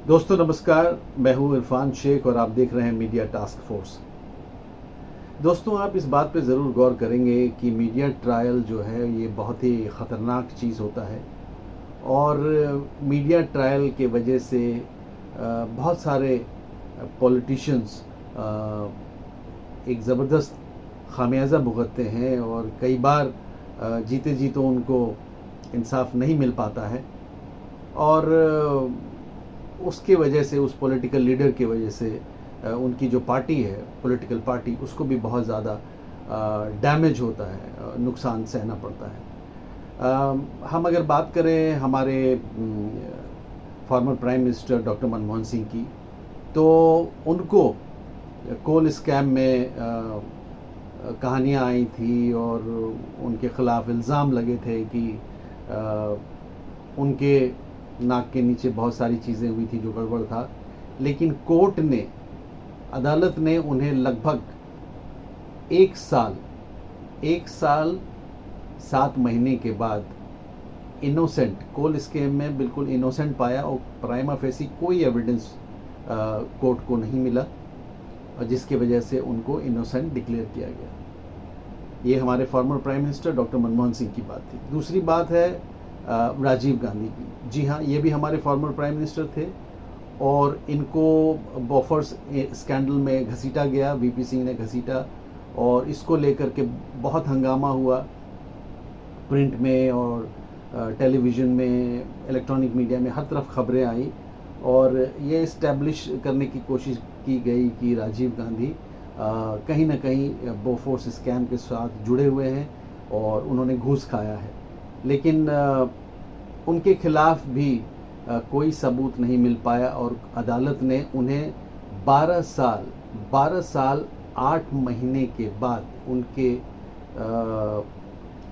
दोस्तों नमस्कार, मैं हूं इरफान शेख और आप देख रहे हैं मीडिया टास्क फोर्स। दोस्तों, आप इस बात पे ज़रूर गौर करेंगे कि मीडिया ट्रायल जो है ये बहुत ही ख़तरनाक चीज़ होता है और मीडिया ट्रायल के वजह से बहुत सारे पॉलिटिशियंस एक ज़बरदस्त खामियाजा भुगतते हैं और कई बार जीते जी तो उनको इंसाफ नहीं मिल पाता है और उसके वजह से, उस पॉलिटिकल लीडर की वजह से उनकी जो पार्टी है, पॉलिटिकल पार्टी, उसको भी बहुत ज़्यादा डैमेज होता है, नुकसान सहना पड़ता है। हम अगर बात करें हमारे former prime minister doctor Manmohan Singh की, तो उनको कोल स्कैम में कहानियाँ आई थी और उनके ख़िलाफ़ इल्ज़ाम लगे थे कि उनके नाक के नीचे बहुत सारी चीज़ें हुई थी जो गड़बड़ था, लेकिन कोर्ट ने, अदालत ने उन्हें लगभग एक साल 7 महीने के बाद इनोसेंट, कोल स्कैम में बिल्कुल इनोसेंट पाया और प्राइमा फेसी कोई एविडेंस कोर्ट को नहीं मिला और जिसकी वजह से उनको इनोसेंट डिक्लेयर किया गया। ये हमारे former prime minister doctor Manmohan Singh की बात थी। दूसरी बात है राजीव गांधी की। जी हाँ, ये भी हमारे फॉर्मर प्राइम मिनिस्टर थे और इनको बॉफर्स स्कैंडल में घसीटा गया, वीपी सिंह ने घसीटा और इसको लेकर के बहुत हंगामा हुआ प्रिंट में और टेलीविज़न में, इलेक्ट्रॉनिक मीडिया में, हर तरफ खबरें आई और ये इस्टेब्लिश करने की कोशिश की गई कि राजीव गांधी कहीं ना कहीं बोफोर्स स्कैम के साथ जुड़े हुए हैं और उन्होंने घूस खाया है। लेकिन उनके खिलाफ भी कोई सबूत नहीं मिल पाया और अदालत ने उन्हें 12 साल 8 महीने के बाद, उनके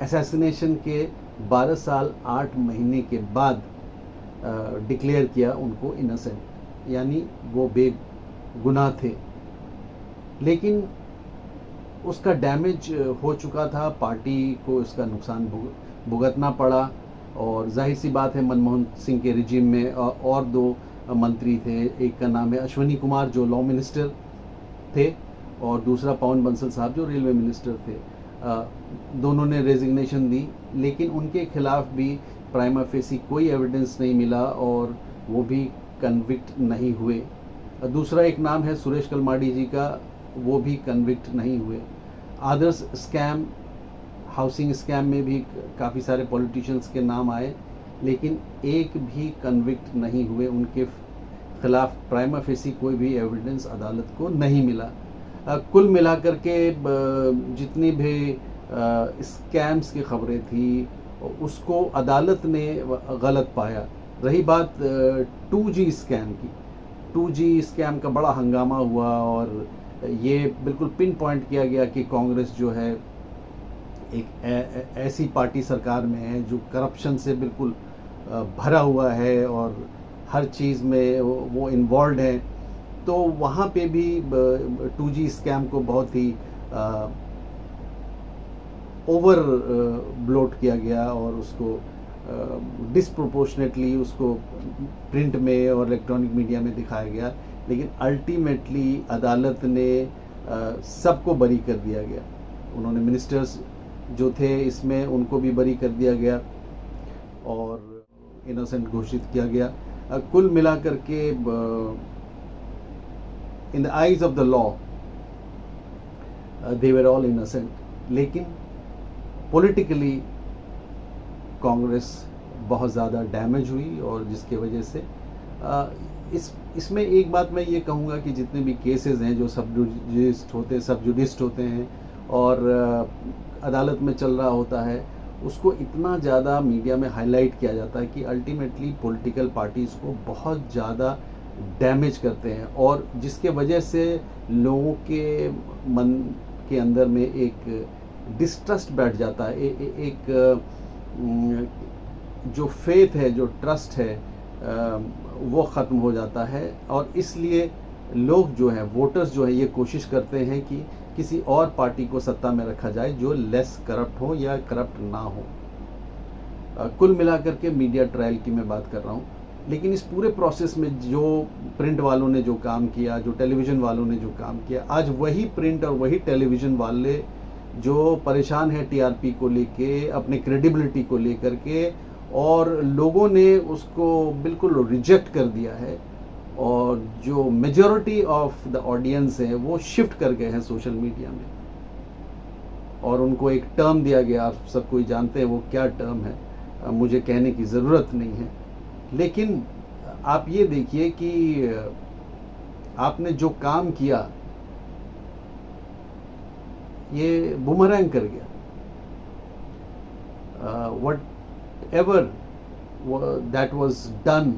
असैसिनेशन के 12 साल 8 महीने के बाद डिक्लेयर किया उनको इनोसेंट, यानी वो बेगुनाह थे। लेकिन उसका डैमेज हो चुका था, पार्टी को इसका नुकसान भुगतना पड़ा और जाहिर सी बात है मनमोहन सिंह के रिजीम में और 2 मंत्री थे। एक का नाम है अश्विनी कुमार जो लॉ मिनिस्टर थे और दूसरा पवन बंसल साहब जो रेलवे मिनिस्टर थे। दोनों ने रेजिग्नेशन दी, लेकिन उनके खिलाफ भी प्राइमा फेसी कोई एविडेंस नहीं मिला और वो भी कन्विक्ट नहीं हुए। दूसरा एक नाम है सुरेश कलमाडी जी का, वो भी कन्विक्ट नहीं हुए। आदर्श स्कैम, हाउसिंग स्कैम में भी काफ़ी सारे पॉलिटिशियंस के नाम आए, लेकिन एक भी कन्विक्ट नहीं हुए। उनके खिलाफ प्राइमा फेसी कोई भी एविडेंस अदालत को नहीं मिला। कुल मिलाकर के जितनी भी स्कैम्स की खबरें थी उसको अदालत ने गलत पाया। रही बात 2G स्कैम की, 2G स्कैम का बड़ा हंगामा हुआ और ये बिल्कुल पिन पॉइंट किया गया कि कांग्रेस जो है एक ऐसी पार्टी सरकार में है जो करप्शन से बिल्कुल भरा हुआ है और हर चीज़ में वो इन्वॉल्व है। तो वहाँ पे भी 2G स्कैम को बहुत ही ओवर ब्लोट किया गया और उसको डिसप्रोपोर्शनेटली उसको प्रिंट में और इलेक्ट्रॉनिक मीडिया में दिखाया गया, लेकिन अल्टीमेटली अदालत ने सबको बरी कर दिया गया। उन्होंने मिनिस्टर्स जो थे इसमें उनको भी बरी कर दिया गया और इनोसेंट घोषित किया गया। कुल मिलाकर के in the eyes of the law they were all innocent, लेकिन पॉलिटिकली कांग्रेस बहुत ज़्यादा डैमेज हुई और जिसके वजह से इसमें एक बात मैं ये कहूँगा कि जितने भी केसेस हैं जो सब जुडिस्ट होते हैं और अदालत में चल रहा होता है, उसको इतना ज़्यादा मीडिया में हाईलाइट किया जाता है कि अल्टीमेटली पॉलिटिकल पार्टीज़ को बहुत ज़्यादा डैमेज करते हैं और जिसके वजह से लोगों के मन के अंदर में एक डिस्ट्रस्ट बैठ जाता है। एक जो फेथ है, जो ट्रस्ट है, वो ख़त्म हो जाता है और इसलिए लोग जो हैं, वोटर्स जो हैं, ये कोशिश करते हैं कि किसी और पार्टी को सत्ता में रखा जाए जो लेस करप्ट हो या करप्ट ना हो। कुल मिलाकर के मीडिया ट्रायल की मैं बात कर रहा हूँ, लेकिन इस पूरे प्रोसेस में जो प्रिंट वालों ने जो काम किया, जो टेलीविज़न वालों ने जो काम किया, आज वही प्रिंट और वही टेलीविज़न वाले जो परेशान हैं टीआरपी को लेके, अपने क्रेडिबिलिटी को लेकर के, और लोगों ने उसको बिल्कुल रिजेक्ट कर दिया है, और जो मेजॉरिटी ऑफ द ऑडियंस है वो शिफ्ट कर गए हैं सोशल मीडिया में, और उनको एक टर्म दिया गया, आप सब कोई जानते हैं वो क्या टर्म है, मुझे कहने की ज़रूरत नहीं है। लेकिन आप ये देखिए कि आपने जो काम किया ये बुमरैंग कर गया। What ever that was done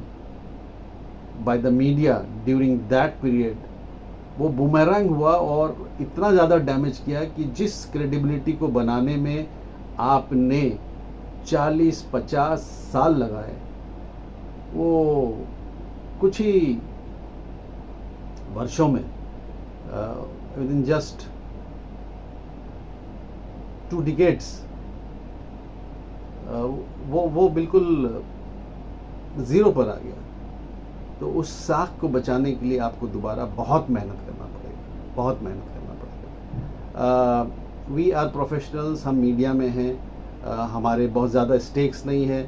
by the media during that period, वो बुमरैंग हुआ और इतना ज़्यादा डैमेज किया कि जिस क्रेडिबिलिटी को बनाने में आपने 40-50 साल लगाए, वो कुछ ही वर्षों में, विद इन जस्ट 2 डिकेड्स, वो बिल्कुल ज़ीरो पर आ गया। तो उस साख को बचाने के लिए आपको दोबारा बहुत मेहनत करना पड़ेगा, बहुत मेहनत करना पड़ेगा। वी आर प्रोफेशनल्स, हम मीडिया में हैं, हमारे बहुत ज़्यादा स्टेक्स नहीं है,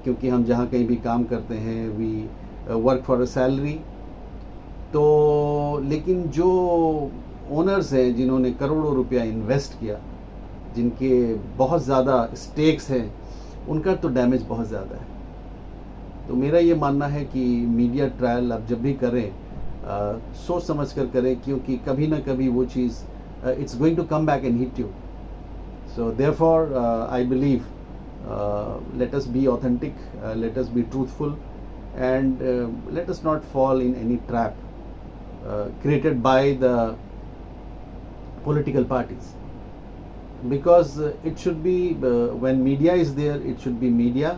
क्योंकि हम जहाँ कहीं भी काम करते हैं we work for a salary. तो लेकिन जो ओनर्स हैं जिन्होंने करोड़ों रुपया इन्वेस्ट किया, जिनके बहुत ज़्यादा स्टेक्स हैं, उनका तो डैमेज बहुत ज़्यादा है। तो मेरा ये मानना है कि मीडिया ट्रायल आप जब भी करें, सोच समझ कर करें, क्योंकि कभी ना कभी वो चीज़ it's going to come back and hit you. So therefore, I believe, let us be authentic, let us be truthful, and let us not fall in any trap created by the political parties. Because it should be, when media is there, it should be media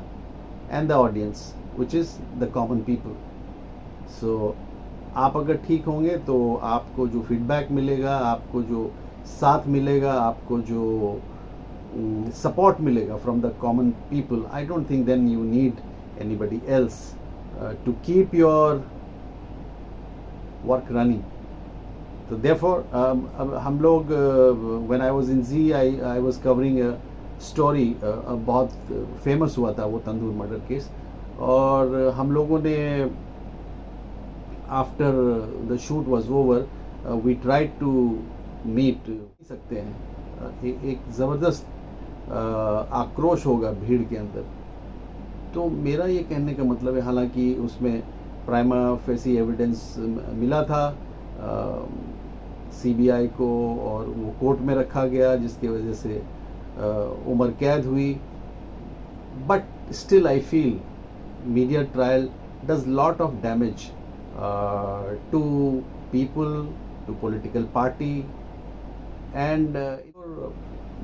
and the audience, which is the common people. So आप अगर ठीक होंगे तो आपको जो feedback मिलेगा, आपको जो साथ मिलेगा, आपको जो support milega from the common people, I don't think then you need anybody else to keep your work running. So therefore, हम लोग, when I was in Z, I was covering a story, बहुत famous हुआ था वो तंदूर murder case, और हम लोगों ने after the shoot was over, we tried to meet सकते हैं, एक ज़बरदस्त आक्रोश होगा भीड़ के अंदर। तो मेरा ये कहने का मतलब है, हालांकि उसमें प्राइमा फेसी एविडेंस मिला था सीबीआई को, और वो कोर्ट में रखा गया, जिसकी वजह से उम्र कैद हुई, but still I feel media trial does lot of damage to people, to political party, and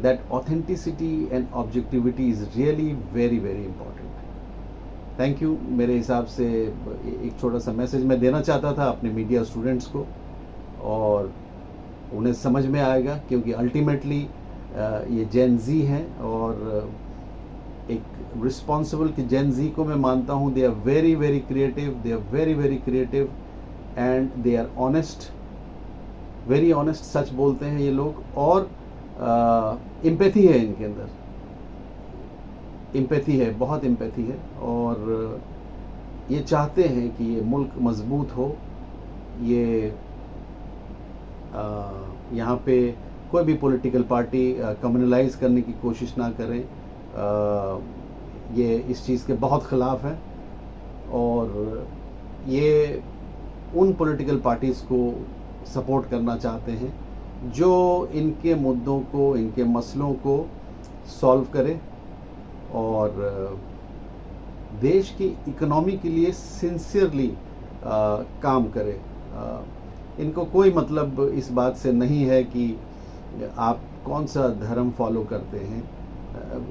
that authenticity and objectivity is really very very important. Thank you. मेरे हिसाब से एक छोटा सा मैसेज मैं देना चाहता था अपने मीडिया स्टूडेंट्स को, और उन्हें समझ में आएगा, क्योंकि अल्टीमेटली ये जेन जी हैं, और एक रिस्पॉन्सिबल कि जेन जी को मैं मानता हूँ, they are very very creative, they are very very creative, and they are honest, very honest, सच बोलते हैं ये लोग, और एम्पैथी है इनके अंदर, एम्पैथी है, बहुत एम्पैथी है, और ये चाहते हैं कि ये मुल्क मजबूत हो, ये यहाँ पे कोई भी पॉलिटिकल पार्टी कम्युनलाइज करने की कोशिश ना करें, ये इस चीज़ के बहुत ख़िलाफ़ है, और ये उन पॉलिटिकल पार्टीज़ को सपोर्ट करना चाहते हैं जो इनके मुद्दों को, इनके मसलों को सॉल्व करे, और देश की इकोनॉमी के लिए सिंसियरली काम करे। इनको कोई मतलब इस बात से नहीं है कि आप कौन सा धर्म फॉलो करते हैं।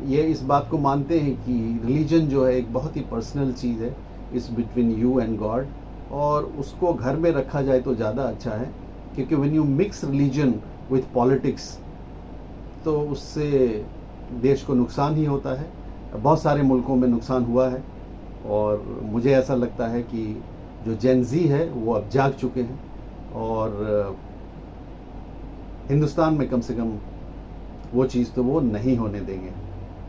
ये इस बात को मानते हैं कि रिलीजन जो है एक बहुत ही पर्सनल चीज़ है, it's between you and God, और उसको घर में रखा जाए तो ज़्यादा अच्छा है, क्योंकि when you mix religion with politics तो उससे देश को नुकसान ही होता है। बहुत सारे मुल्कों में नुकसान हुआ है, और मुझे ऐसा लगता है कि जो जेन ज़ी है वो अब जाग चुके हैं और हिंदुस्तान में कम से कम वो चीज़ तो वो नहीं होने देंगे।